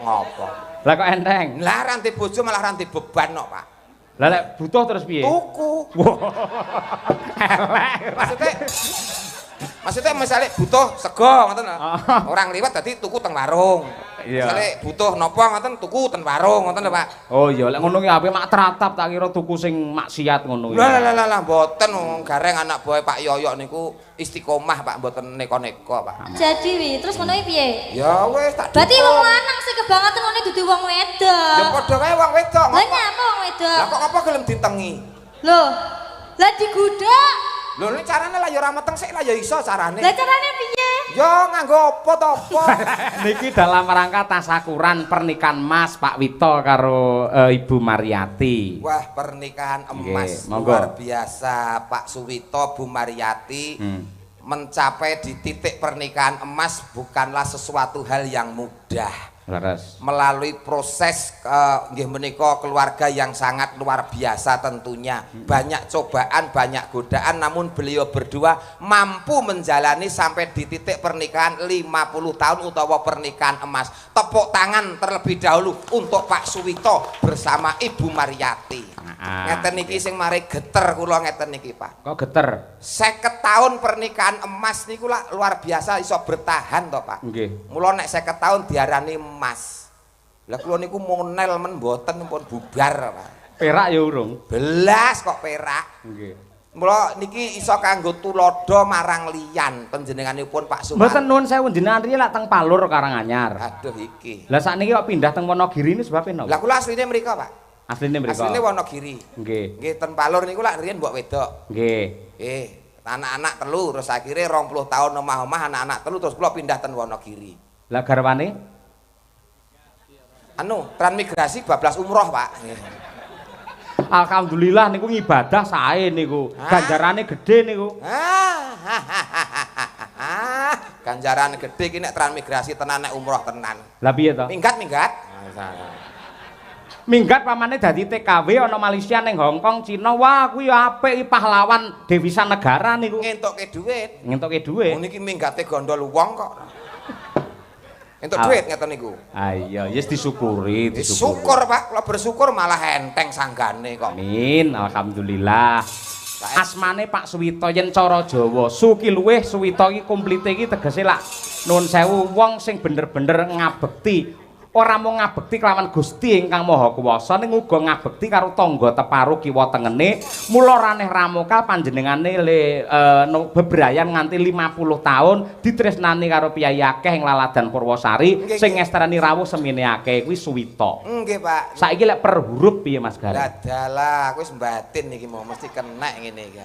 Ngopo? Lah kok enteng? Lah ranti bojo malah ranti beban kok, Pak. Lah lek butuh terus piye? Tuku. Elek. Maksudnya misalnya butuh sego ngoten lho. Orang liwat dadi tuku teng warung. Iya. Misalnya butuh napa ngoten tuku teng warung ngoten lho, Pak. Oh iya lek ngono ki apik mak teratap tak kira tuku sing maksiat ngono ya. Lah mboten gareng anak buah Pak Yoyok niku istiqomah Pak mboten neko-neko Pak. Jadi wi, terus ngono iki piye? Ya wis tak. Berarti wong lanang sing kebangetan ngene dudu wong wedok. Ya padha kae wong wedok. Lah nyapa wong wedok? Lah kok apa gelem ditengi? Loh. Lah digudhok. Lho ini carane lah ya ora meteng sik lah ya iso carane. Lah carane piye? Ya nganggo apa to apa? Niki dalam rangka tasakuran pernikahan Mas Pak Wito karo Ibu Mariati. Wah, pernikahan emas Nggih, luar biasa Pak Suwito Bu Mariati. Mencapai di titik pernikahan emas bukanlah sesuatu hal yang mudah. Leres. Melalui proses nggih menika keluarga yang sangat luar biasa tentunya. Banyak cobaan, banyak godaan, namun beliau berdua mampu menjalani sampai di titik pernikahan 50 tahun utawa pernikahan emas. Tepuk tangan terlebih dahulu untuk Pak Suwito bersama Ibu Mariati. Ngeten niki sing mari geter kula ngeten niki, Pak. Kok geter? 50 tahun pernikahan emas niku lah luar biasa iso bertahan toh, Pak. Nggih. Mula nek 50 tahun diarani emas. Lah kula niku monel men mboten pun bubar, Pak. Perak ya urung. Belas kok perak. Nggih. Mula niki iso kanggo tulodo marang liyan panjenenganipun Pak Suman. Mboten nuwun sewu jenengan riye lak teng Palur Karanganyar. Aduh iki. Lah sakniki kok pindah teng Wonogiri ini sebab napa? Lah kula asline mriko, Pak. Asline mriko. Asline Wonogiri. Nggih. Nggih ten Palur niku lak riyen mbok wedok. Nggih. Anak-anak telu terus akhirnya 20 tahun omah-omah anak-anak telu terus kula pindah ten Wonogiri. Lah garwane? Anu, transmigrasi bablas umroh, Pak. Alhamdulillah niku ngibadah sae niku. Ganjarane gede niku. Ganjaran gede iki nek transmigrasi tenan nek umroh tenan. Lah piye to? Minggat. Minggat pamane dadi TKW ana Malaysia ning Hongkong, Cina. Wah, kuwi apik pahlawan devisa negara niku. Ngentukke dhuwit. Ngentukke dhuwit. Niki minggate gondol wong kok. Entuk dhuwit ngeten niku. Ah iya, yes disyukuri, Syukur, Pak. Kula bersyukur malah enteng sanggane kok. Amin, alhamdulillah. Asmane Pak Suwito yen cara Jawa, Su ki luwih Suwito iki komplite iki tegese lak nuwun sewu wong sing bener-bener ngabekti. Ora mung ngabekti kelawan Gusti ingkang Maha Kuwasa ning uga ngabekti karo tangga teparu kiwa tengene. Mula raneh ramukal panjenengane bebrayan nganti 50 tahun ditresnani karo piyai akeh ing Laladan Purwosari sing ngesterani rawuh semene akeh kuwi Suwito. Nggih, Pak. Saiki lek per huruf piye Mas Gareng? Lah dalah, aku wis mbatin iki mau mesti kenek ngene iki.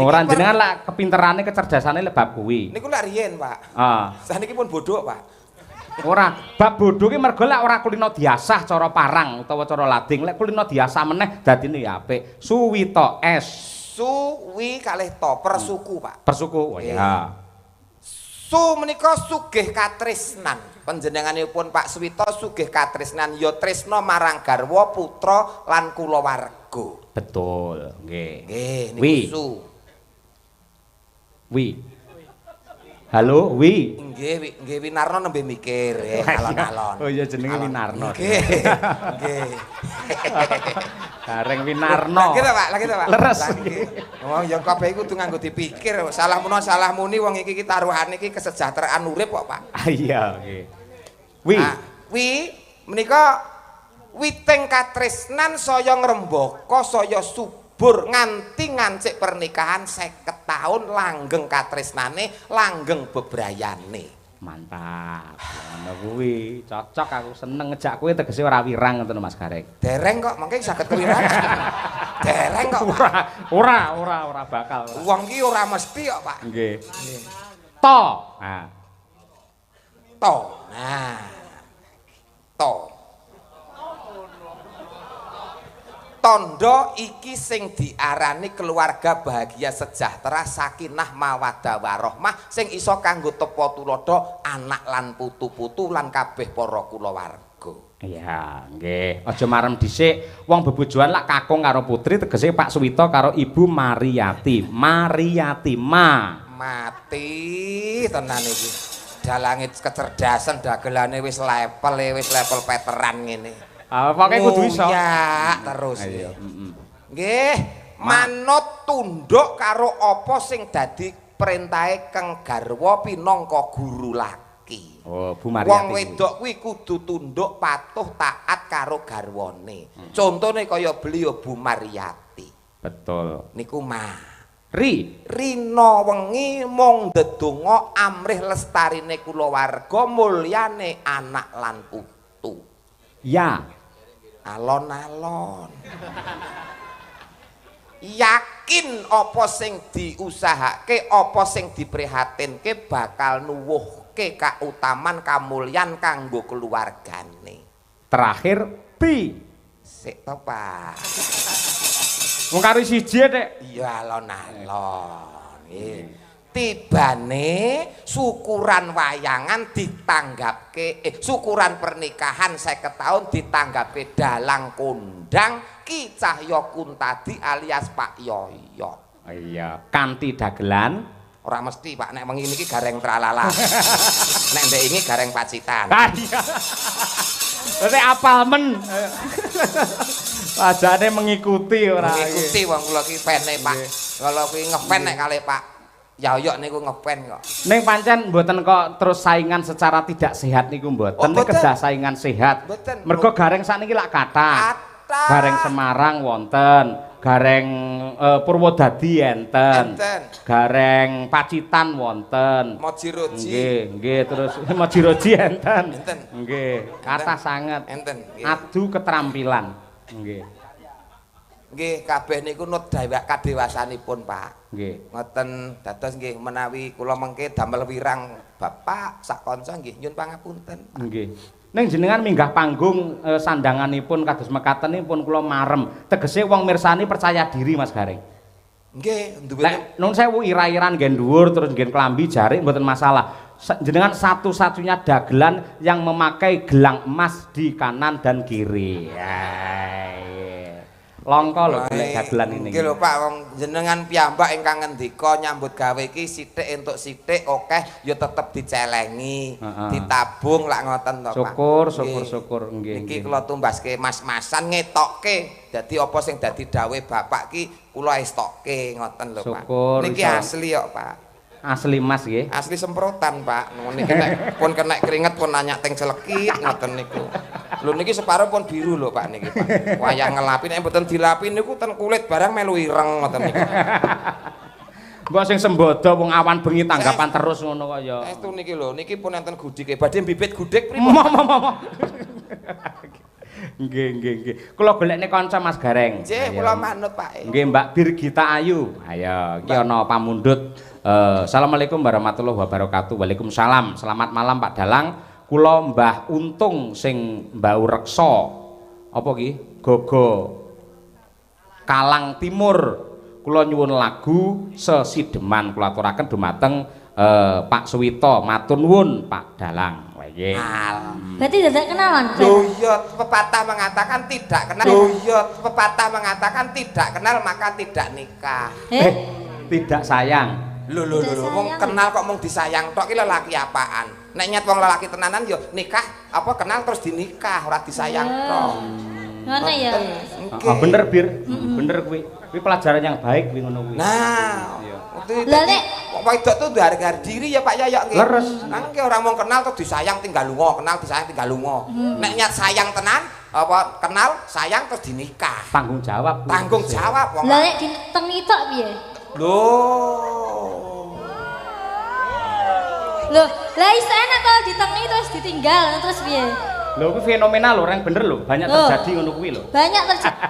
Ora jenengan lek kepinterane kecerdasane lek bab kuwi. Niku lek riyen, Pak. Saniki pun bodoh, Pak. Ora, bab bodho ki mergo lek ora kulino diasah cara parang utawa cara lading, lek kulino diasah meneh dadine ya apik. Suwito S. Suwi kalih to persuku, Pak. Persuku. Oh ya. Su menika sugih katresnan. Panjenenganipun Pak Suwito sugih katresnan ya tresna marang garwa, putra lan kulawarga. Betul, nggih. Nggih, niku su. Wi. Halo, Wi. Nggih Winarno nembe mikir alon-alon. Oh iya jenenge Winarno. Nggih. Nggih. Gareng Winarno. Lagi to, Pak, lagi to, Pak. Leres. Wong ya kabeh iku kudu nganggo dipikir. Salah menawa salah muni wong iki taruhane iki kesejahteraan urip kok, Pak. Iya, nggih. Wi. Wi menika witing katresnan saya ngrembaka saya subur nganti ngancik pernikahan 50 tahun langgeng katresnane langgeng bebrayane. Mantap. Ngono kuwi cocok aku seneng ngejak kowe tegese ora wirang ngoten Mas Gareng. Dereng kok mengke saged kewirangan. Dereng kok. Ora bakal. Wong ki ora mesti kok, Pak. Nggih. To. Nah. To. Nah. To. Tondo iki sing diarani keluarga bahagia sejahtera sakinah mawaddah warahmah sing iso kanggo tepa tulodo anak lan putu-putu lan kabeh para kulawarga. Iya, nggih. Aja marem dhisik wong bebojoan lak kakung karo putri tegese Pak Suwito karo Ibu Mariati. Mariati Ma. Mati tenan iki. dalange kecerdasan dagelane wis level veteran ngene. Pokoke kudu iso. Ya, terus. Ayo. Nggih, manut tunduk karo apa sing dadi perintahe Kang Garwa pinangka guru laki. Oh, Bu Mariati. Wong wedok kuwi kudu tunduk patuh taat karo garwane. Contone kaya beliau Bu Mariati. Betul. Niku mah Rina wengi mung ndedonga amrih lestarine kulawarga mulyane anak lan putu. Ya. Alon-alon. Yakin apa sing diusahake, apa sing diprihatinke bakal nuwuhke kautaman kamulyan kanggo keluargane. Terakhir pi. Sik to, Pak. Wong karo siji Nek. Iya alon-alon. Tibane syukuran wayangan ditanggapke syukuran pernikahan 50 tahun ditanggapke dalang kondang Ki Cahya Kuntadi alias Pak Yoyo. Iya, kanthi dagelan ora mesti Pak nek wengi niki gareng tralala. Nek ndek ini gareng pacitan. Iya. Berarti apal men. Wajane mengikuti ora. Mengikuti wong kula ki fane Pak. Kalau kuwi ngefan nek kalih Pak Yoyo niku ngefan kok. Ning pancen mboten kok terus saingan secara tidak sehat niku mboten. Nek kedah saingan sehat. Mergo gareng sakniki lak kathah. Gareng Semarang wonten, gareng Purwodadi enten. Gareng Pacitan wonten. Mojiroji. Nggih, terus Mojiroji enten. Nggih, kathah sanget. Enten. Adu keterampilan. Nggih. Nggih, kabeh niku nut kadewasanipun, Pak. Nggih. Ngoten dados nggih menawi kula mengke damel wirang Bapak sak kanca nggih nyun pangapunten. Nggih. Ning jenengan minggah panggung sandanganipun kados mekatenipun kula marem. Tegese wong mirsani percaya diri Mas Gareng. Nggih, Lek nun sewu ira-iran ngen dhuwur terus ngen klambi jarik mboten masalah. Jenengan satu-satunya dagelan yang memakai gelang emas di kanan dan kiri. Longko lho golek dagelan ini. Nggih lho Pak, wong jenengan piyambak ingkang ngendika nyambut gawe iki sithik entuk sithik akeh ya tetep dicelengi, ditabung lak ngoten to Pak. Syukur nggih. Niki kula tumbaske mas-masan ngetokke. Dadi apa sing dadi dawuh Bapak ki kula estokke ngoten lho Pak. Niki asli kok Pak. Asli Mas nggih. Asli semprotan Pak. Niki nek pun kena keringet pun nanya teng selekit ngoten niku. Lho niki separo pun biru lho Pak niki Pak. Wayang ngelapi nek mboten dilapi niku ten kulit barang melu ireng ngoten niku. Mbok sing sembodo wong awan bengi tanggapan terus ngono kaya. Estu niki lho, niki pun enten gudike. Badhe bibit gudik pripun? Nggih. Kula golekne kanca Mas Gareng. Nggih, kula manut Pak. Nggih, Mbak Birgita Ayu. Ayo, iki ana pamundhut. Assalamualaikum warahmatullahi wabarakatuh. Waalaikumsalam. Selamat malam Pak Dalang. Kula Mbah Untung sing Mbau Reksa. Apa ki? Gogo Kalang Timur. Kula nyuwun lagu Sesideman kula aturaken dumateng Pak Suwito. Matur nuwun Pak Dalang. Nggih. Berarti dadak kenalan. Loh iya, pepatah mengatakan tidak kenal. Loh iya, pepatah mengatakan tidak kenal maka tidak nikah. Tidak sayang. Lho wong kenal kok mung disayang tok ki lelaki apaan? Nek nyet wong lelaki tenanan yo nikah apa kenal terus dinikah ora disayang tok. Ngono ya. Bener Bir. Bener kuwi. Kuwi pelajaran yang baik kuwi ngono kuwi. Nah, Lah nek kok wedok tuh harga diri ya Pak Yoyo nggih. Leres. Nang ki ora mung kenal terus disayang tinggal lunga, kenal disayang tinggal lunga. Nek nyat sayang tenan apa kenal sayang terus dinikah. Tanggung jawab. Tanggung jawab wong. lah nek ditengi tok piye? Loh, lah iso enak kalau ditengi terus ditinggal terus piye? Lho kuwi fenomenal lho, orang bener lho, banyak terjadi ngono kuwi lho. Banyak terjadi.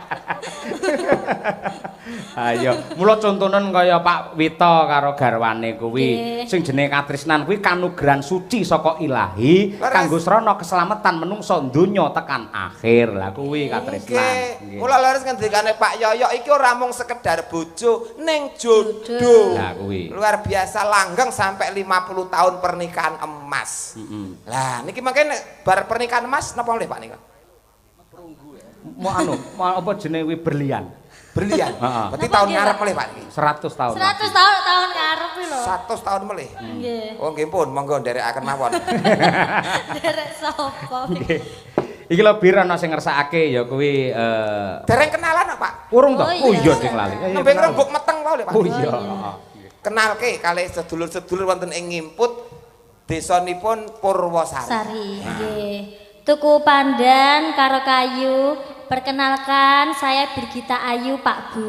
Ayo, mula contonen kaya Pak Wito karo garwane kuwi. Sing jenenge katresnan kuwi kanugrahan suci saka Ilahi kanggo srana keselamatan menungso donya tekan akhir. Lah kuwi katresnan. Mula leres ngendikane Pak Yoyo iki ora mung sekedar bojo ning jodoh. Lah kuwi. Luar biasa langgeng sampai 50 tahun pernikahan emas. Lah niki mangke bar pernikahan emas napa nggih Pak nika? mau anu, mau apa jenenge kuwi berlian. Berlian. Heeh. Berarti tahun ngarep melih Pak iki. 100 tahun. 100 tahun ngarep iki lho. 100 tahun melih. Nggih. Oh nggih pun, monggo nderekaken mawon. Derek sapa? Nggih. Iki lho bir ana sing ngersakake ya kuwi Dereng kenalan kok, Pak. urung to? Oh, Oh iya iya. sing lali. Ya, ya, Nembe kenal. rembug meteng wae lho, Pak. Oh iya. Kenalke kalih sedulur-sedulur wonten ing Ngimput desanipun Purwosari. Sari, nggih. Tuku pandan karo kayu. Perkenalkan saya Birgita Ayu, Pak Bu.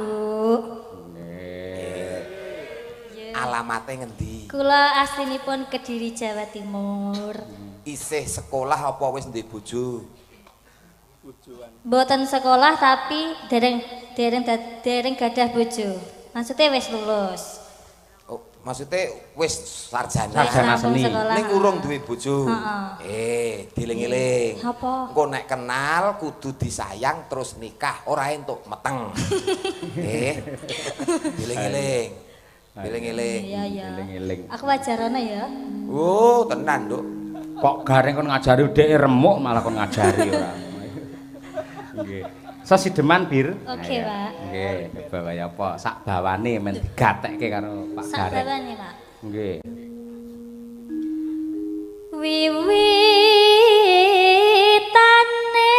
Alamate ngendi? Kula aslinipun Kediri, Jawa Timur. Isih sekolah apa wis duwe bojo? Mboten sekolah tapi dereng gadah bojo. Maksudnya wis lulus. Oh, maksudnya wis sarjana. Sarjana Rampung seni. sekolah. Ning urung duwe bojo. Heeh. Dieling-eling. Apa? Engko nek kenal kudu disayang terus nikah, ora entuk meteng. Dieling-eling. Dieling-eling. Iya, iya. Eling-eling. Aku wajarana ya. Oh, tenan, Nduk. Kok gareng kon ngajari dhek remuk malah kon ngajari ora. Nggih. Sesideman bir. Oke, Pak. Nggih, coba kaya apa sak bawane men digatekke karo Pak Sak Gareng. bawane, Pak. Nggih. Wiwitane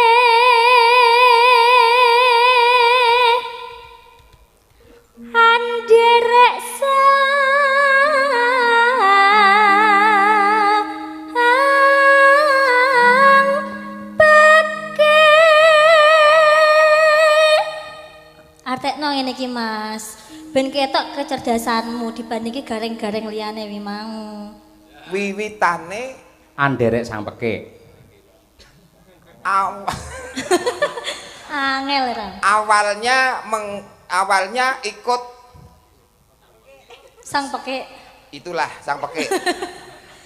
anderek sang peke. Artekno ngene iki, Mas. Ben ketok kecerdasanmu dibandingke gareng-gareng liyane wi mau. Wiwitane Anderek sang pekik. Angel ra. awalnya ikut Sang peke. itulah sang pekik.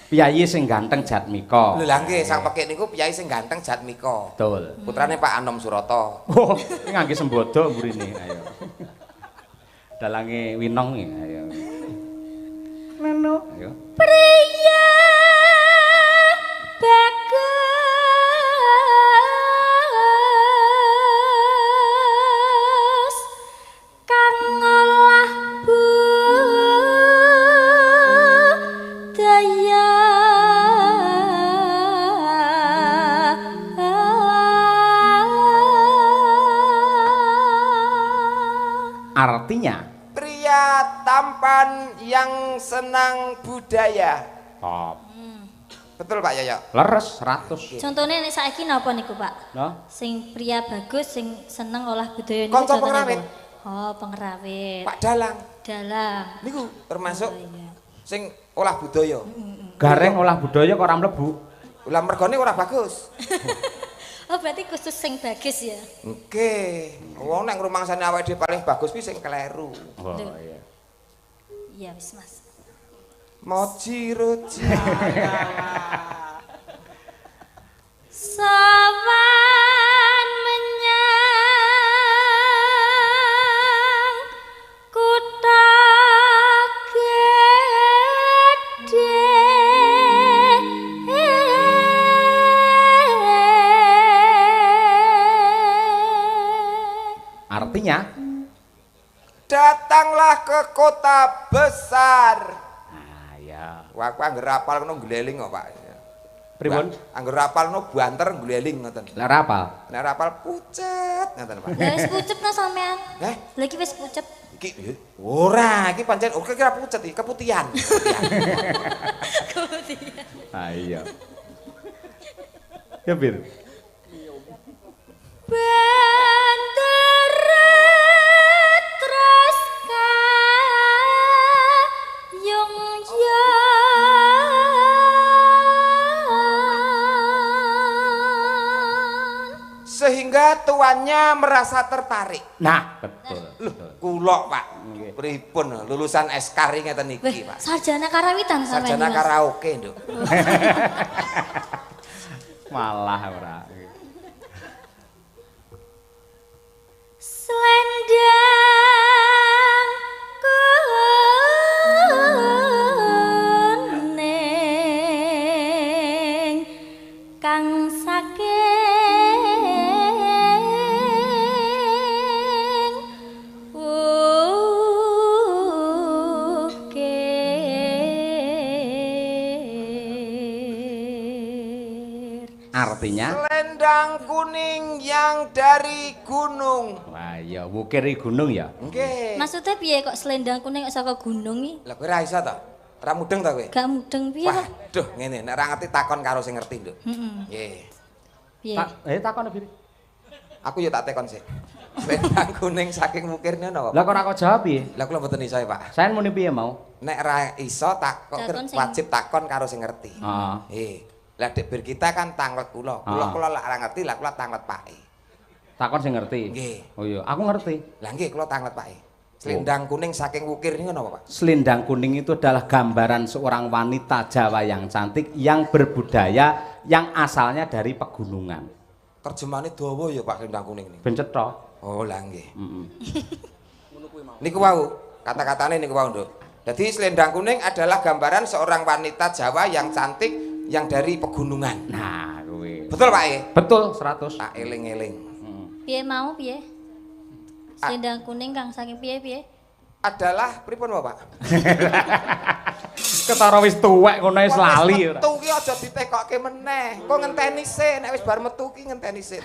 Piyayi sing ganteng Jatmika. Lho lah nggih, sang pekik niku piyai sing ganteng Jatmika. Betul. Putrane Pak Anom Surata. Oh, ini ngangge sembodo mburine. Ayo. Dalange winong iki, ayo. Meno. Ayo. Priya bagus kang ngolah budaya. Artinya Pria tampan yang senang budaya. top. Betul Pak Yoyo? Leres 100. Contohnya nek saiki napa niku, Pak? No? Sing pria bagus sing seneng olah budaya niku Kanca contohnya pengrawit. apa? Oh, pengrawit. Pak Dalang. Dalang. Niku termasuk Oh, iya. sing olah budaya. Gareng olah budaya kok ora mlebu. Ulah mergone ora bagus. Oh, berarti khusus sing bagus ya. Oke. Wong nek ngrumangsane awake dhewe paling bagus kuwi sing kleru. Oh Duh. iya. Iya wis, Mas. Moji roji. Sawan menyang kutha gedhe. Artinya Datanglah ke kota besar. ah ya. Wah, aku angger apal ngono gleling kok, Pak. Pripun? Angger apal ngono banter gleling ngoten. Lah rapal. Nek ora apal pucet ngoten, Pak. Lah wis pucet no sampean. Eh, Lagi wis pucet. iki ora, iki pancen oke kira pucet iki, keputihan. Ah iya. Ya bir. Bandarat terus kayung yon. Sehingga tuannya merasa tertarik. Nah, betul. Loh, kula, Pak. Nggih. Pripun lulusan SKRI ngeten Weh, iki, Pak. sarjana karawitan sampean. Sarjana Mas. karaoke, Nduk. Malah ora. Selendang kuning kang saking artinya? Selendang kuning yang dari gunung. Wah, ya wukiri gunung ya. Nggih. Maksudnya piye kok selendang kuning kok saka gunung iki? Lah kowe ra iso to? Ra mudeng to kowe? Gak mudeng piye kok? Waduh, ngene nek ra ngerti takon karo sing ngerti, Nduk. Heeh. Nggih. Piye? Takon Biri. Aku ya tak tekon sik. Selendang kuning saking mukirne napa? Lah kok ora kok jawab piye? Lah kula mboten iso, Pak. Saya muni piye mau? Nek ra iso tak kok wajib takon karo sing ngerti. Heeh. Lah Dik Bir kita kan tanglet kula. Kula lak ora ngerti, lah kula tanglet Pake. Takon sing ngerti. Nggih. Oh iya, aku ngerti. Lah nggih kula tanglet Pake. Selendang kuning saking wukir niku napa, Pak? Selendang kuning itu adalah gambaran seorang wanita Jawa yang cantik, yang berbudaya, yang asalnya dari pegunungan. Terjemahane dawa ya Pak selendang kuning niku. Ben cetha. Oh lah nggih. Heeh. Niku wau, kata-katane niku wau, Nduk. Jadi selendang kuning adalah gambaran seorang wanita Jawa yang cantik yang dari pegunungan. Nah, kuwi. Betul, Pak e? Betul, 100. Tak eling-eling. Piye mau piye? Selendang kuning Kang saking piye-piye? Adalah pripun, Pak? Ketara wis tuwek ngono wis lali ora. Metu ki aja ditekokke meneh. Kok ngenteni sik, nek wis bar metu ki ngenteni sik.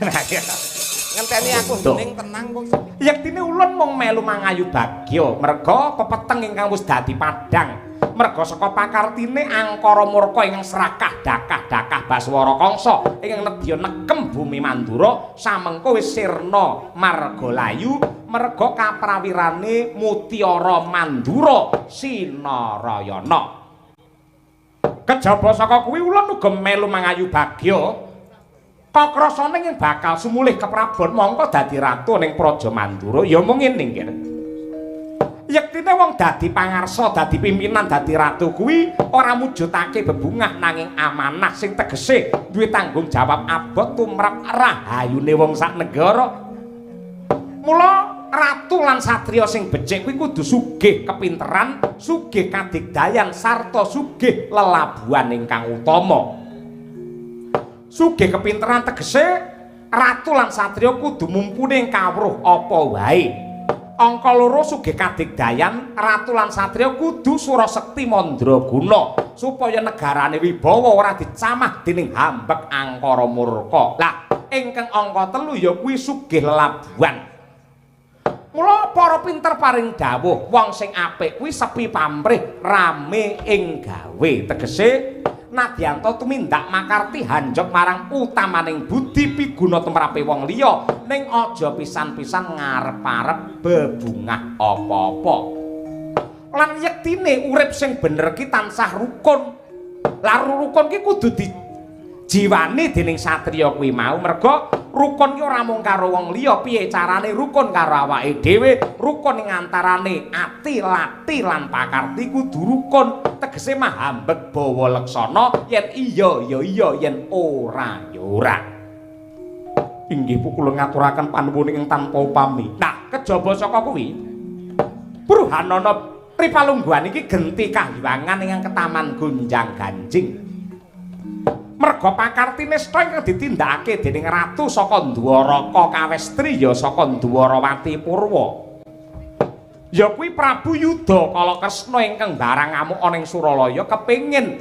Ngenteni aku hening tenang kok. Yektine ulun mung melu mangayu bagya, merga pepeteng ingkang wis dadi padhang. Merga saka pakartine angkara murka ingkang serakah dakah-dakah Baswara Kangsa ingkang nedya nekem bumi Mandura samengko wis sirna margalayu merga kaprawirane Mutiara Mandura Sinarayana. Kejaba saka kuwi ulun uga melu mangayu bagya. Kakrasane ing bakal sumulih keprabon mongko dadi ratu ning Praja Mandura ya mung ngene nggih. Yektine wong dadi pangarsa, dadi pimpinan, dadi ratu kuwi ora mujudake bebungah nanging amanah sing tegese duwe tanggung jawab abot tumrap rahayune wong sak negara. Mula ratu lan satriya sing becik kuwi kudu sugih kepinteran, sugih kadigdayan sarta sugih lelabuhan ingkang utama. Sugih kepinteran tegese ratu lan satriya kudu mumpuni ing kawruh apa wae. Angka loro sugih kadigdayan ratu lan satriya kudu surasekti mandraguna supaya negarane wibawa ora dicamah dening hambek angkara murka. Lah ingkang angka 3 ya kuwi sugih lelabuhan. Mula para pinter paring dawuh wong sing apik kuwi sepi pamrih rame ing gawe tegese nadyanto tumindak makarti hanjok marang utamaning budi piguna tumrape wong liya ning aja pisan-pisan ngarep-arep bebungah apa-apa. Lan yektine urip sing bener ki tansah rukun. Lah rukun ki kudu dijiwani dening satriya kuwi mau merga rukun ki ora mung karo wong liya, piye carane rukun karo awake dhewe, rukun ing antarane ati, lati lan pakarti kudu rukun. Tegese mahambek bawa leksana yen iya ya iya, yen ora ya ora. Inggih kula ngaturaken panuwun ing tanpa upami. Nah, kejaba saka kuwi Bruhanana Tripalungguhan iki genti kahiwangan ing ketaman Gonjang Ganjing. Merga pakartine sta ingkang ditindakake dening ratu saka Dwaraka Kawestri ya saka Dwarawati Purwa. Ya kuwi Prabu Yudha Kalakresna ingkang barang ngamuk ana ing Suralaya kepengin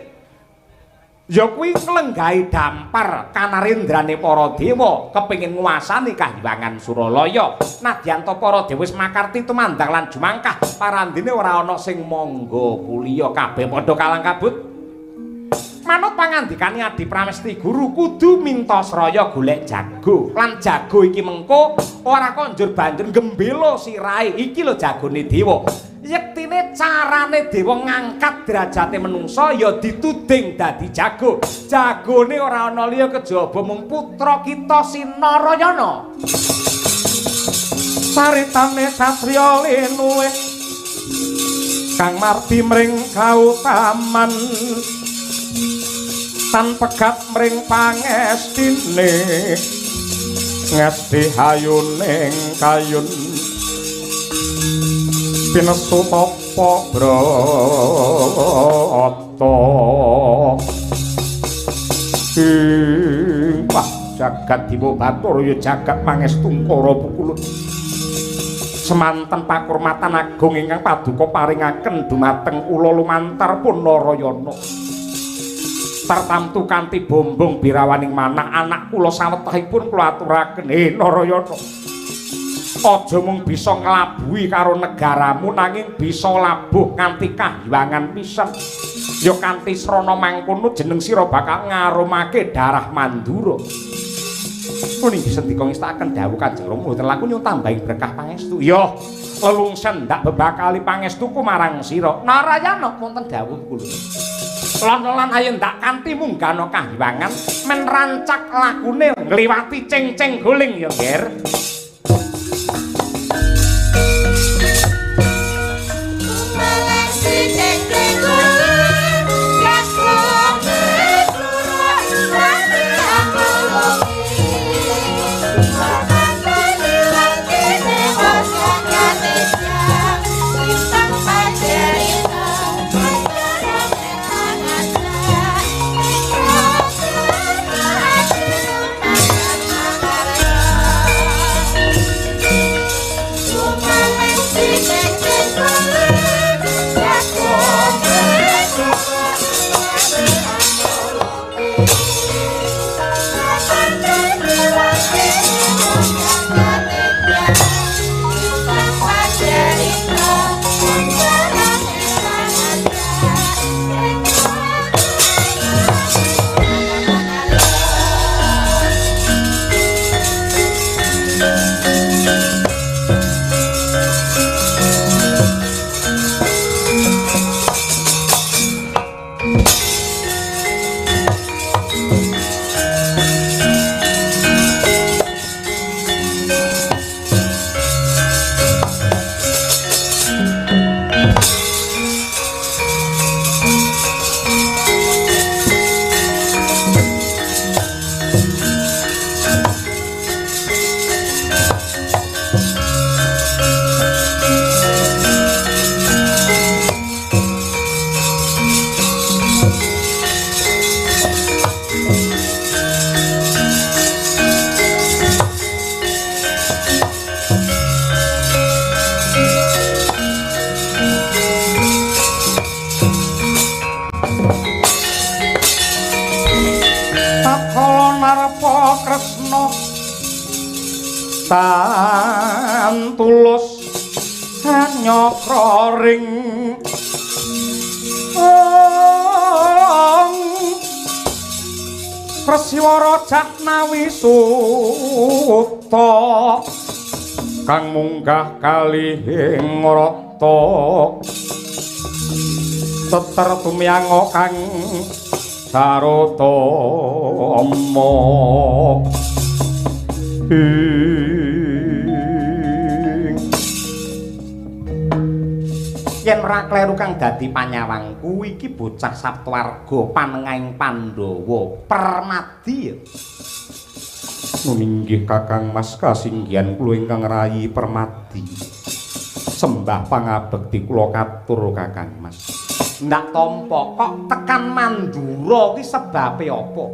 ya kuwi nglenggahi dampar kanarendrane para dewa kepengin nguasani kahiwangan Suralaya. Nadyanto para dewa wis makarti tumandang lan jumangkah parandene ora ana sing mangga kuliya kabeh padha kalang kabut. Manut pangandikane Adi Pramesti Guru kudu mintasraya golek jago. Lan jago iki mengko ora konjur banjur gembela sirahe. Iki lho jagone dewa. Yektine carane dewa ngangkat derajate menungsa ya dituding dadi jago. Jagone ora ana liya kejaba mung putra kita Sinarayana. Saritane satriya linuwe kang marti mring kautaman tan pegat mring pangestine ngesti hayuning kayun pinesu tapa brata wah jagat Dewa Bathara ya jagat pangestungkara pukulun semanten pakurmatan agung ingkang paduka paringaken dumateng kula lumantar pun Narayana. tartamtu kanthi bombong birawaning manah anak kula sawetahipun kula aturaken Narayana aja mung bisa nglabuhi karo negaramu nanging bisa labuh kanthi kahiwangan pisan ya kanthi srana mangkono jeneng sira bakal ngaromake darah Mandura kuning sendika ngestakaken dawuh Kanjeng Rama telaku nyuwun tambahing berkah pangestu ya lelungsen ndak bebakali pangestuku marang sira Narayana wonten dawuh kula lan ayo ndak kanthi munggana kahiwangan men rancak lakune ngliwati ceng-ceng guling ya Ger tan tulus nyokro ring Prasiwara Jatnawi Suta kang munggah kalihing rata teter tumiyang kang sarotama yen ora kleru kang dadi panyawangku iki bocah Saptawarga panengahing Pandhawa Permadi nuninggih Kakang Mas kasinggihan kula ingkang rayi Permadi sembah pangabekti kula katur Kakang Mas ndak tampa kok tekan Mandura ki sebabe apa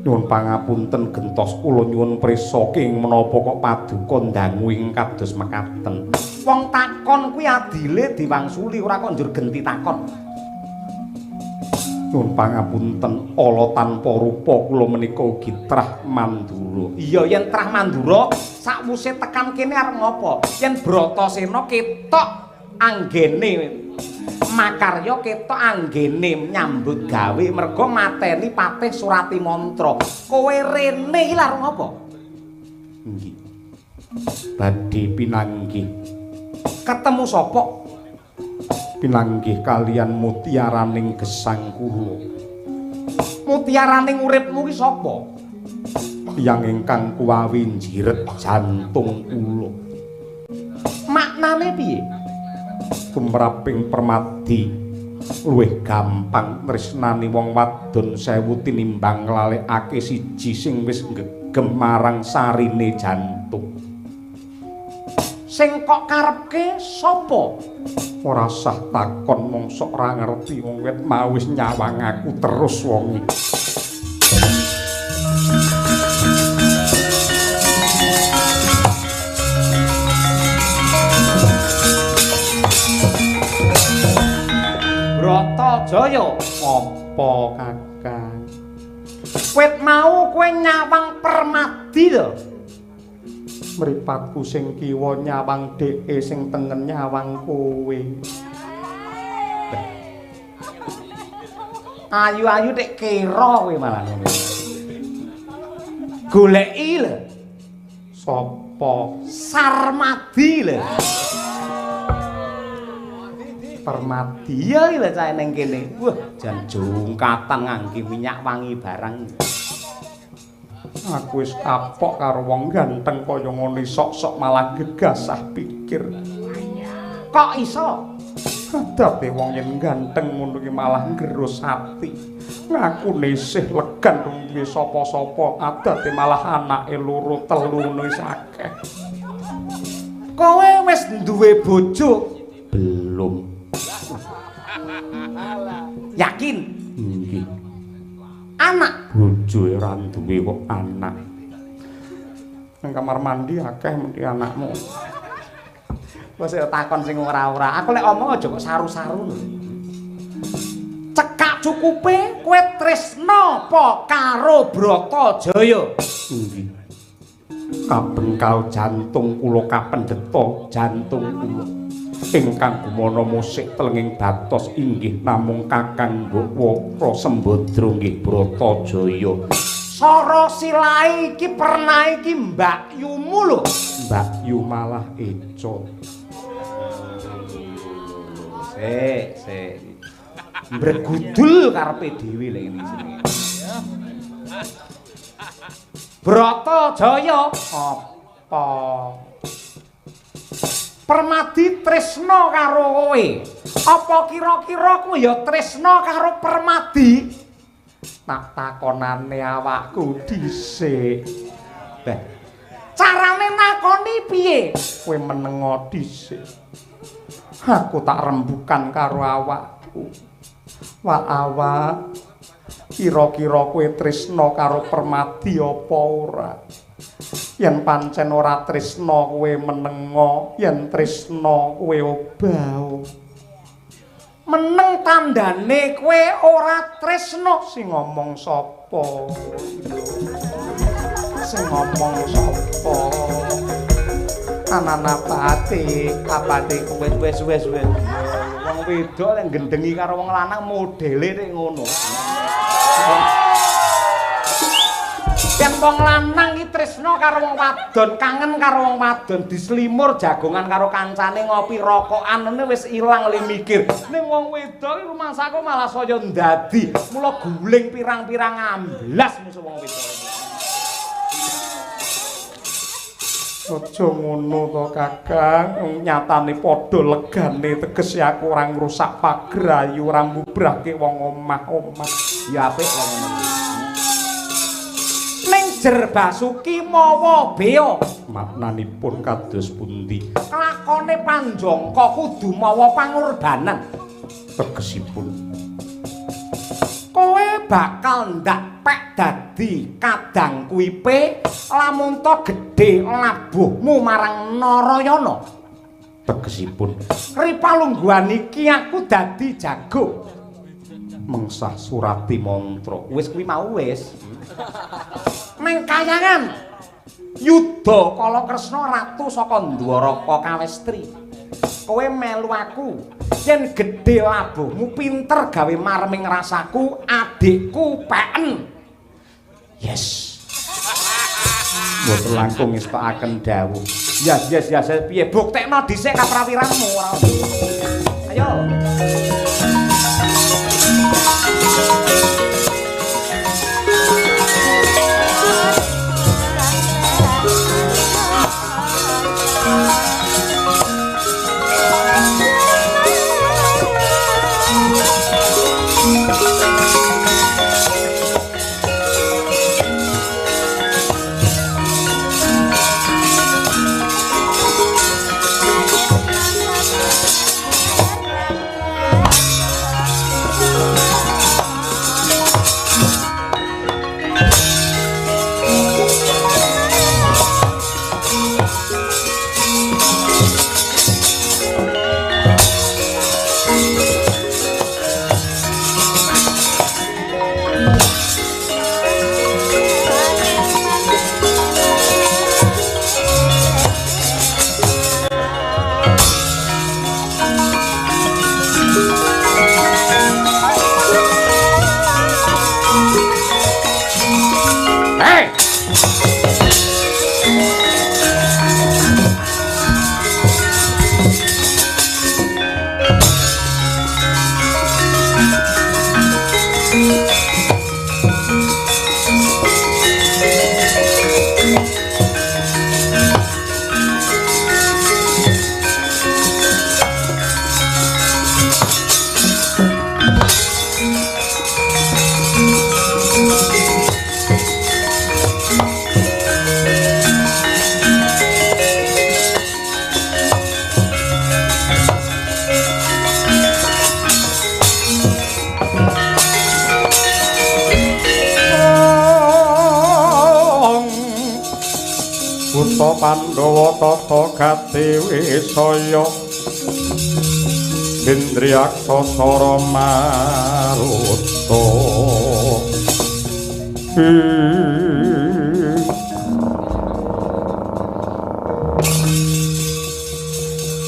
nyuwun pangapunten gentos kula nyuwun prisa king menapa kok paduka ndangu ing kados mekaten wong takon kuwi adile diwangsuli ora kok njur genti takon nyuwun pangapunten ala tanpa rupa kula menika ugi trah Mandura iya yen trah Mandura sakwuse tekan kene arep ngopo yen Bratasena ketok anggene makarya ketok anggene nyambut gawe merga mateni Patih Suratimantra kowe rene iki lha ngopo nggih badhe pinanggih ketemu sapa pinanggih kalian mutiaraning gesang kula mutiaraning uripmu ki sapa tiyang ingkang kuwawi njiret jantung kula maknane piye tumraping Permadi luwih gampang tresnani wong wadon 1000 tinimbang nglalekake siji sing wis gegem marang sarine jantung sing kok karepke sapa ora sah takon mongso ora ngerti wong wit mau wis nyawang aku terus wong iki Bratajaya Sapa Kakang? Wit mau kowe nyawang Permadi to? Mripatku sing kiwa nyawang dheke sing tengen nyawang kowe. Ayu-ayu nek kira kowe malah ngono. Goleki lho. Sapa? Sarmadi lho. Permadi ya lho cahe ning kene. Wah, jan jungkatan ngangge minyak wangi barang. Aku wis kapok karo wong ganteng kaya ngene sok-sok malah gegasah pikir. Kok iso? Adape wong yen ganteng ngono ki malah ngerus ati. Ngaku nesih legan duwe sapa-sapa, adate malah anake loro telu ngono wis akeh. Kowe wis duwe bojo? Belum. Yakin? Nggih. Anak bojo ora duwe kok anak. Nang kamar mandi akeh mesti anakmu. Wes takon sing ora-ora. Aku lek omong aja kok saru-saru lho. Cekak cukupe kowe tresna apa karo Bratajaya? Nggih. Kabengkal jantung kula kapendheta jantung kula. Ingkang gumana musik telenging batos inggih namung Kakang Nggawa Sembadra nggih Bratajaya. Sara silahe iki pernah iki Mbak Yumu lho. Mbak Yu malah eco. Sik. Mbregudul karepe dhewe lek ngene jenenge. Bratajaya apa? Permadi tresna karo kowe. Apa kira-kira kowe ya tresna karo Permadi? Tak takonane awakku dhisik. Beh. Carane nakoni piye? Kowe menengo dhisik. Aku tak rembukan karo awakku. Wah awak, kira-kira kowe tresna karo Permadi apa ora? Yen pancen ora tresna kowe menengo, yen tresna kowe obah. Meneng tandane kowe ora tresna. Sing ngomong sapa? Sing ngomong sapa? Anana pati, apate wis. Wong wedok lek gendhengi karo wong lanang modele nek ngono. Yen wong lanang iki tresna karo wong wadon, kangen karo wong wadon, dislimur jagongan karo kancane ngopi rokokan ngene wis ilang le mikir. Ning wong wedok iki rumangsaku malah saya ndadi, mula guling pirang-pirang amblas musuh wong wedok. Aja ngono to Kakang, nyatane padha legane tegese aku ora ngrusak pagrayu, ora mbubrahke wong omah-omah. Ya apik lah ngono. Ning jer Basuki mawa bea, maknanipun kados pundi? Lakone Panjangka kudu mawa pangorbanan. Tegesipun kowe bakal ndak pek dadi kadang kuipe lamun to gedhe labuhmu marang Narayana. Tegesipun ripalungguhan iki aku dadi jago mengsah surati mantra. Wis kuwi mau wis. Neng kayangan Yudha Kalakresna ratu saka Dwaraka Kawestri. Kowe melu aku. Yen gedhe labuhmu pinter gawe marming rasaku, adikku peken. Yes. Mboten langkung ngestakaken dawuh. Yes, piye buktekno dhisik kaprawiranmu ora. Ayo. Pandhawa tata gati wisaya Indriyaksa sara maruta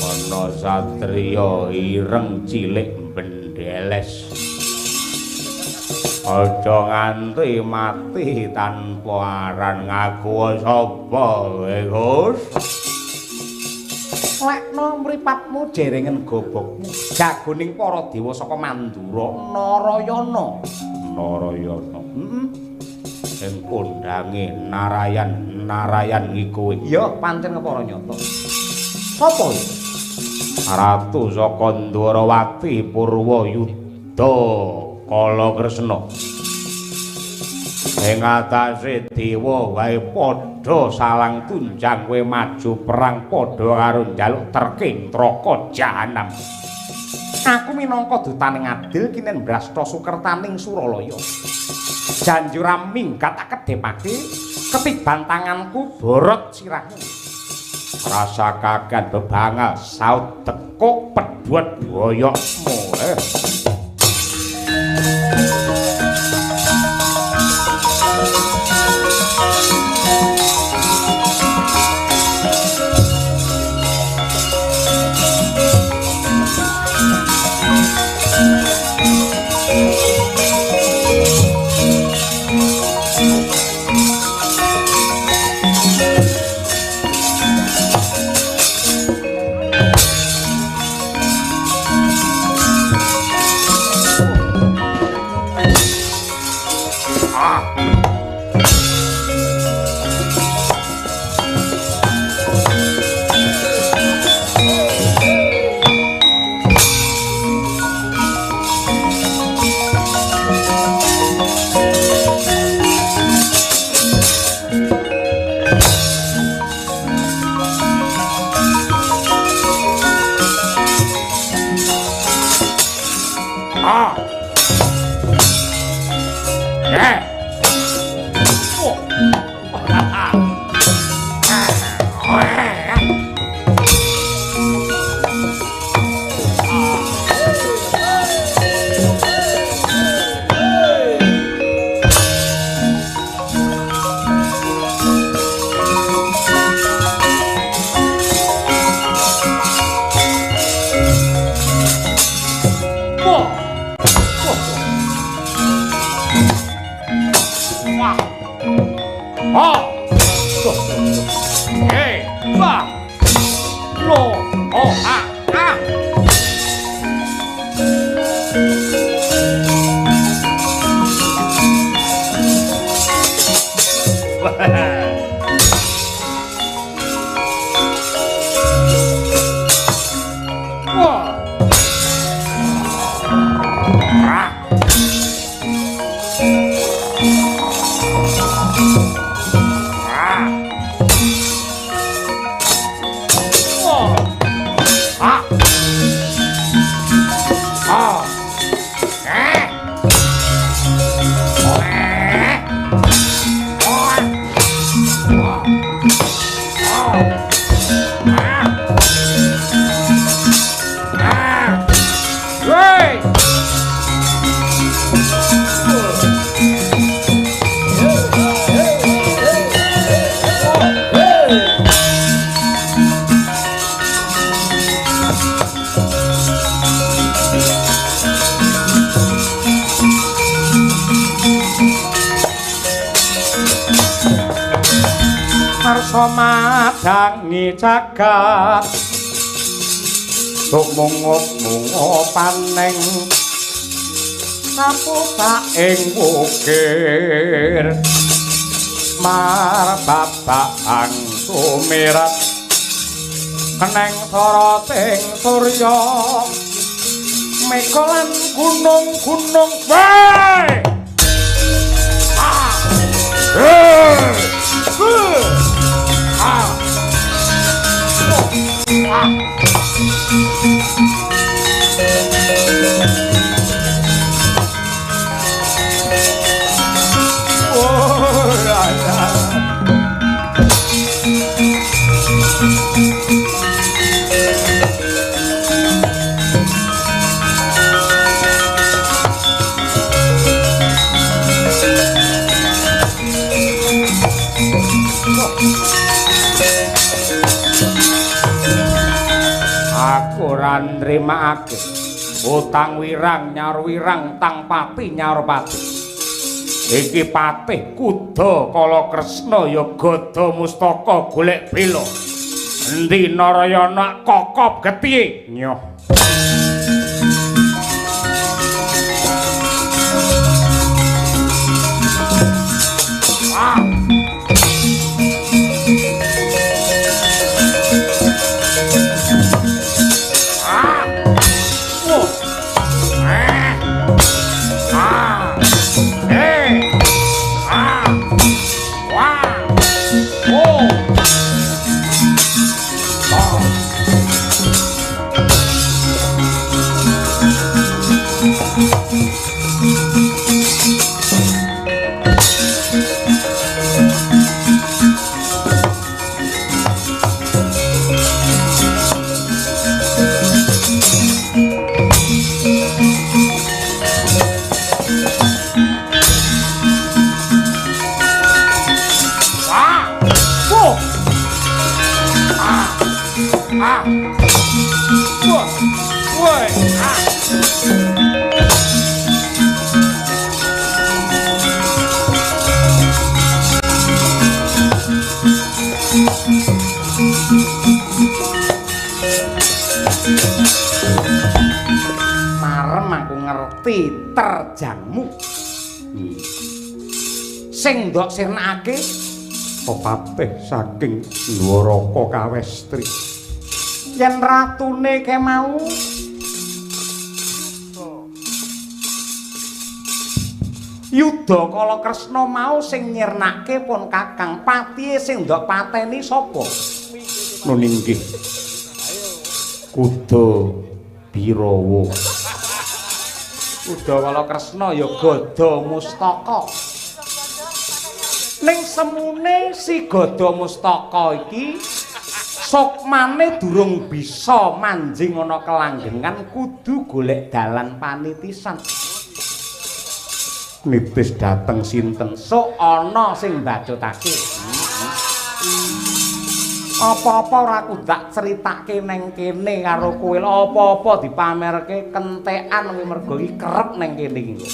ana satriya ireng cilik bendeles aja nganti mati tanpa aran ngaku sapa Gus lekno mripatmu jerengen gobokmu jagoning para dewa saka Mandura Narayana ing kondange Narayan iku ya pancen para nyata sapa iki Ratu saka Ndwarawati Purwayuda Kala Kresna ing atase dewa wae padha salang tunjang kowe maju perang padha karo njaluk terking traka jahanam aku minangka dutaning adil kinen Brasta Sukertaning Suralaya janjura minggat tak kedhepake ketiban tanganku borot sirahmu rasa kagan bebangal saut tekuk peduat boyokmu ngarsa madangi jagat tumunguk-munguk paneng saputa ing wukir marbabang sumirat keneng soroting surya mekolan gunung-gunung wae ora nrimakake utang wirang nyar wirang tang pati nyar pati iki patih kuda kala Kresna ya gada mustaka golek bela endi Narayana kokop getihe nyoh terjangmu sing ndok sirnakake pepatih saking Dwaraka Kawestri yen ratune kemau Yudha kala Kresna mau sing nyirnake pun Kakang patihe sing ndok pateni sapa nun inggih Kuda Birawa Kuda kala Kresna ya gada mustaka. Ning semune si gada mustaka iki sukmane durung bisa manjing ana kelanggengan kudu golek dalan panitisan. Nitis dateng sinten sok ana sing mbacutake. Apa-apa ora kudak critake neng kene karo kowe apa-apa dipamerke kentekan kuwi mergo iki kerep neng kene iki.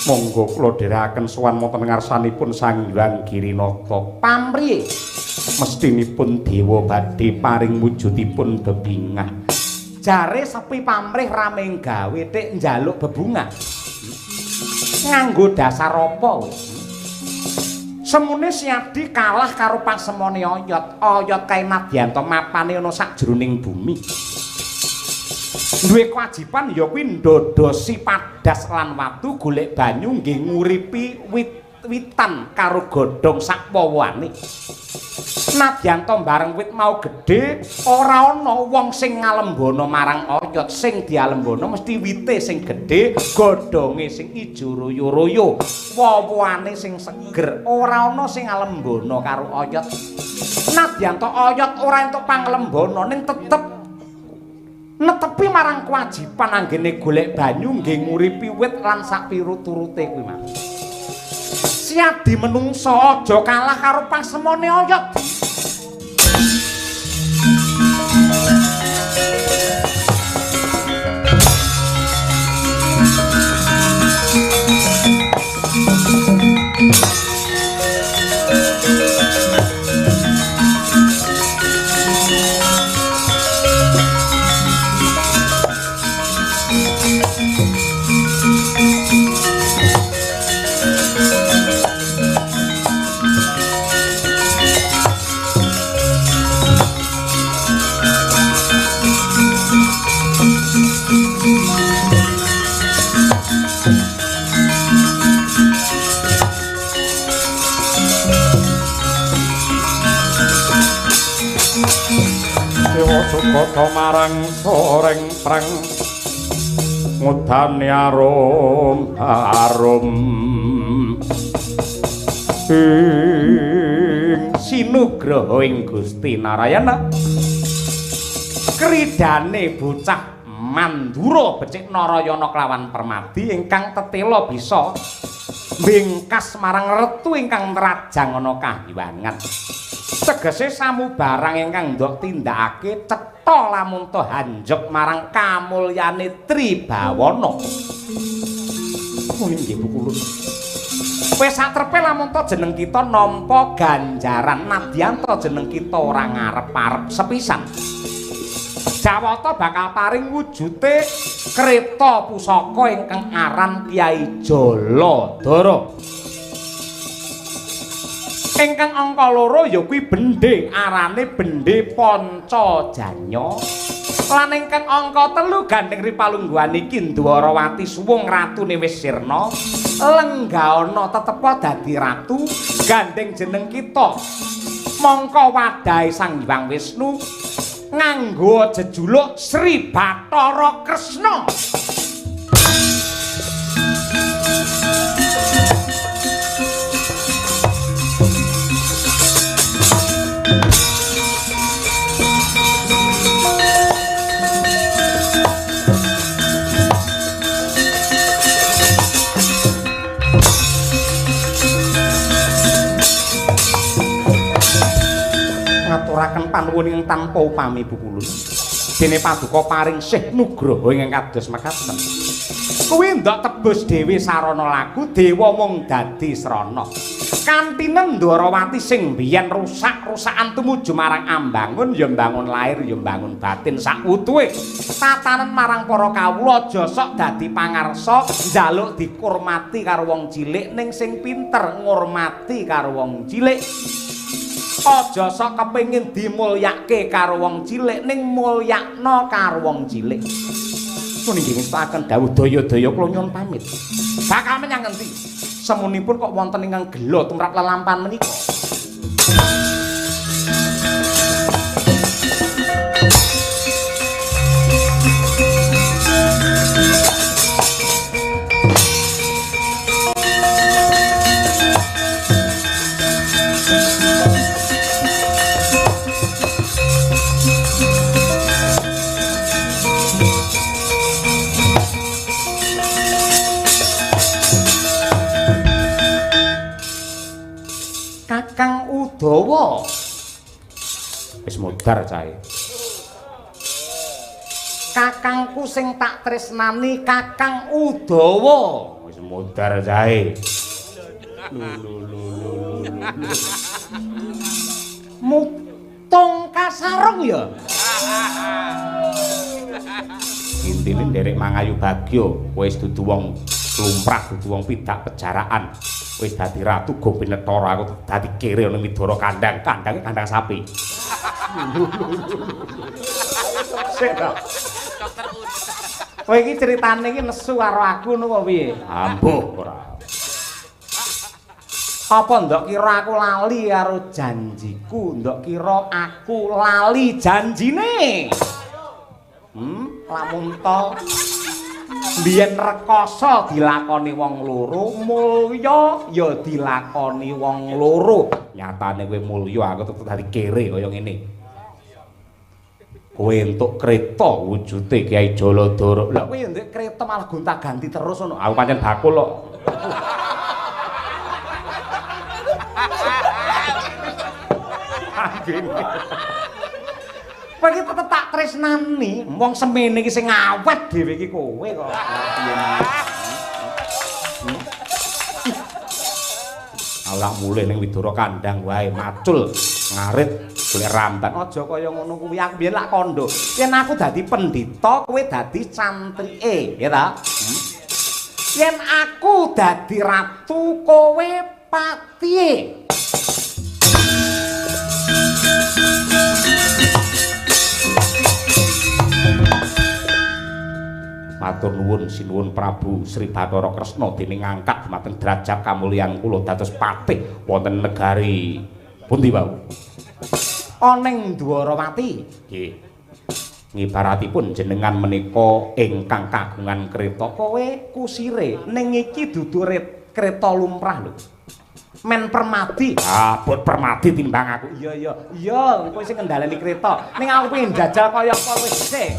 Monggo kula dherekaken sowan wonten ngarsanipun Sang Hyang Girinata. Pamrih mestinipun dewa badhe paring wujudipun bebingah. Jare sepi pamrih rame gawe tek njaluk bebungah. Nganggo dasar apa kowe? Semune Siadi kalah karo pasemone Oyot. Oyot kae Nadyanto mapane ana sajroning bumi. Duwe kewajiban ya kuwi ndodosi padas lan watu golek banyu nggih nguripi wit-witan karo godhong sakpawane. Nadyanto bareng wit mau gedhe ora ana wong sing ngalembana marang Oyot. Sing dialembana mesti wite sing gedhe, godhonge sing ijo royo-royo, woh-wohane sing seger. Ora ana sing ngalembana karo Oyot. Nadyanto Oyot ora entuk panglembana ning tetep netepi marang kewajiban anggene golek banyu nggih nguripi wit lan sak piru-turute kuwi mah. Siadi menungso aja kalah karo pasemone Oyot. sukata marang soreng prang ngudane arum sinugraha ing Gusti Narayana kridane bocah Mandura becik Narayana kelawan Permadi ingkang tetela bisa mbingkas marang retu ingkang nrajang ana kahiwangan tegese samubarang ingkang ndok tindakake cetha lamun to hanjek marang kamulyane Tribawana nggih Bu Kulun wis satrepe lamun to jeneng kita nampa ganjaran nadyan to jeneng kita ora ngarep-arep sepisan Jawata bakal paring wujute kreta pusaka ingkang aran Kyai Jaladara. Ingkang angka 2 ya kuwi bendhe arane bendhe Pancajanya. Lan ingkang angka 3 gandeng ripalungguhan iki Dwarawati suwung ratune wis sirna, lenggana tetepa dadi ratu gandeng jeneng kita. Mangka wadahe Sang Hyang Wisnu nganggo jejuluk Sri Bathara Kresna. Ngaturaken panuwun ing tanpa upami Bu Kulun. Dene paduka paring sih nugraha ingkang kados mekaten. Kuwi ndak tebus dhewe sarana laku dewa mung dadi srana. Kantinen Dwarawati sing biyen rusak-rusakan tumuju marang ambangun ya mbangun lahir ya mbangun batin sak utuhe. Tatanen marang para kawula aja sok dadi pangarsa njaluk dikurmati karo wong cilik ning sing pinter ngurmati karo wong cilik. Aja sok kepengin dimulyake karo wong cilik ning mulyakna karo wong cilik. Puniki ngestaken dawuh daya-daya kula nyuwun pamit. Bakal menyang endi? Semunipun kok wonten ingkang gelo tumrap lelampahan menika. Kakang Udawa wis modar cahe. Kakangku sing tak tresnani Kakang Udawa wis modar cahe. Mutung kasarung ya. Intine nderek mangayu bagya wis dudu wong lumrah dudu wong pidak pejaraan. Wis dadi ratu go Pinethara aku dadi kere ana Midara kandang sapi. Kowe iki critane iki nesu karo aku ngono piye? Ambuh ora. Apa ndok kira aku lali karo janjiku, ndok kira aku lali janjine? Lamun to biyen rekoso dilakoni wong loro, mulya ya dilakoni wong loro. Nyatane kowe mulya aku tetep dadi kere kaya ngene. Kowe entuk kreta wujude Kyai Jaladara. Lah kowe ndek kreta malah gonta-ganti terus ngono. Aku pancen bakul kok. Kowe iki tetep tak tresnani, wong semene iki sing awet dhewe iki kowe kok. Alah mulih ning Widara kandang wae macul ngarit golek ramban. Aja kaya ngono kuwi aku biyen lak kandha. Yen aku dadi pendhita, kowe dadi cantrike, ya ta? Yen aku dadi ratu, kowe patihe. Matur nuwun sinuwun Prabu Sri Bathara Kresna dening ngangkat dumateng derajat kamulyan kula dados patih wonten negari pundi wau? Ana ing Dwarawati. Nggih. Ngibaratipun jenengan menika ingkang kagungan kreta kowe kusire ning iki dudu kreta lumrah lho. Men permati. Ah, bot permati timbang aku. Iya, kowe sing ngendhaleni kreta. Ning aku pengen jajal kaya apa wis sik.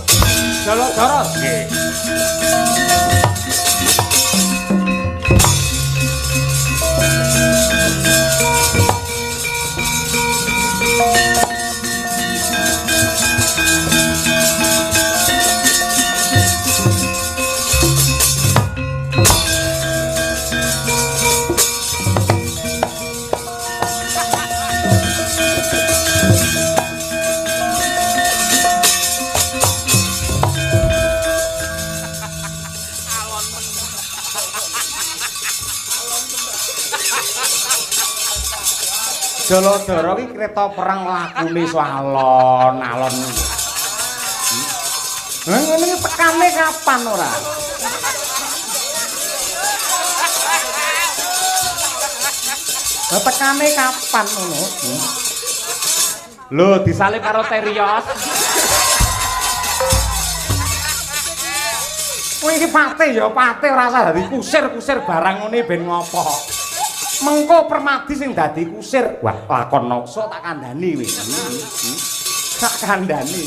Jolo-jolo. Nggih. Jolodara iki kreta perang lakune alon-alon. Ngene iki tekane kapan ora? Tekane kapan ngono? Lho disalip karo terios. Kowe iki pate ya pate ora usah dadi kusir-kusir barang ngene ben ngopo. Mengko permadi sing dadi kusir. Wah, lakon nokso tak kandhani wis. Tak kandhani.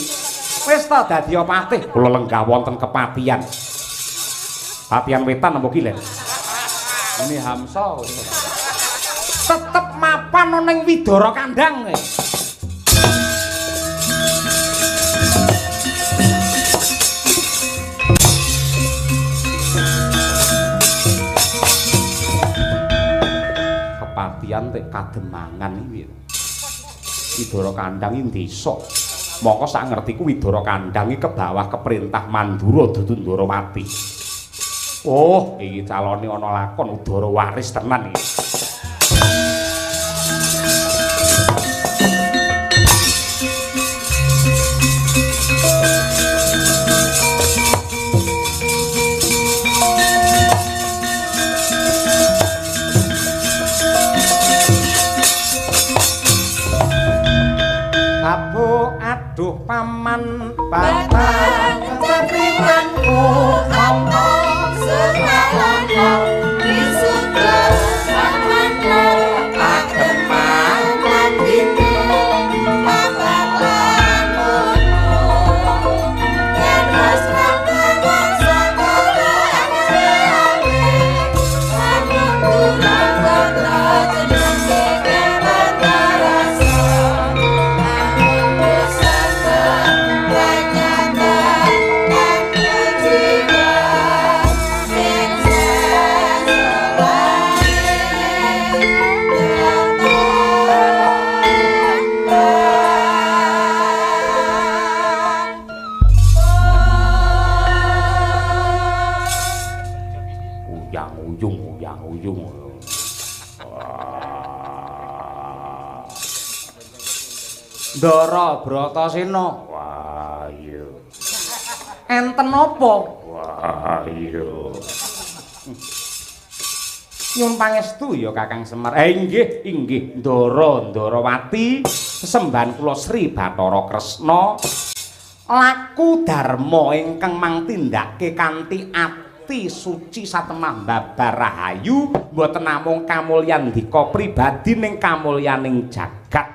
Wis ta dadi patih kula lenggah wonten kepatian. Patian wetan apa kilen? Ini Hamsa. Tetep mapan ning Widara Kandhang. Kepatian tek Kademangan iki. Widara Kandhang iki desa. Maka sak ngertiku Widara Kandhang iki kebawah keperintah Mandura dudu Ndarawati. Oh, iki calone ana lakon udara waris tenan iki. Aduh paman bapak kesatrianku ngomong segalanya disuda paman tak kemang ini bapak lamunmu terus rakawan segala ane-ane namun kurang kata jenenge kata rasa Ndara Bratasena. Wah, iya. Enten apa? Wah, iya. Nyuwun pangestu ya Kakang Semar. Inggih, Ndarawati, sesembahan kula Sri Bathara Kresna. Laku dharma ingkang mangtindake kanthi ati suci satemah babar rahayu, mboten namung kamulyan dika pribadi ning kamulyaning jagat.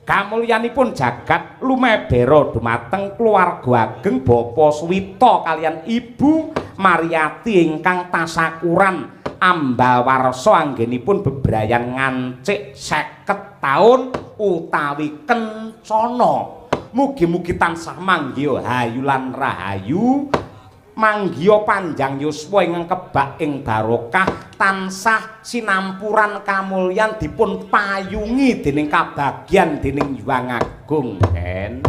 Kamulyanipun jagat lumebera dumateng keluarga ageng Bapak Suwita kalian Ibu Mariati ingkang tasakuran ambawarsa anggenipun bebrayan ngancik 50 taun utawi kencana. Mugi-mugi tansah manggih hayu lan rahayu, manggih panjang yuswa ingkang kebak ing barokah, tansah sinampuran kamulyan dipun payungi dening kabagyan dening Hyang Agung. Den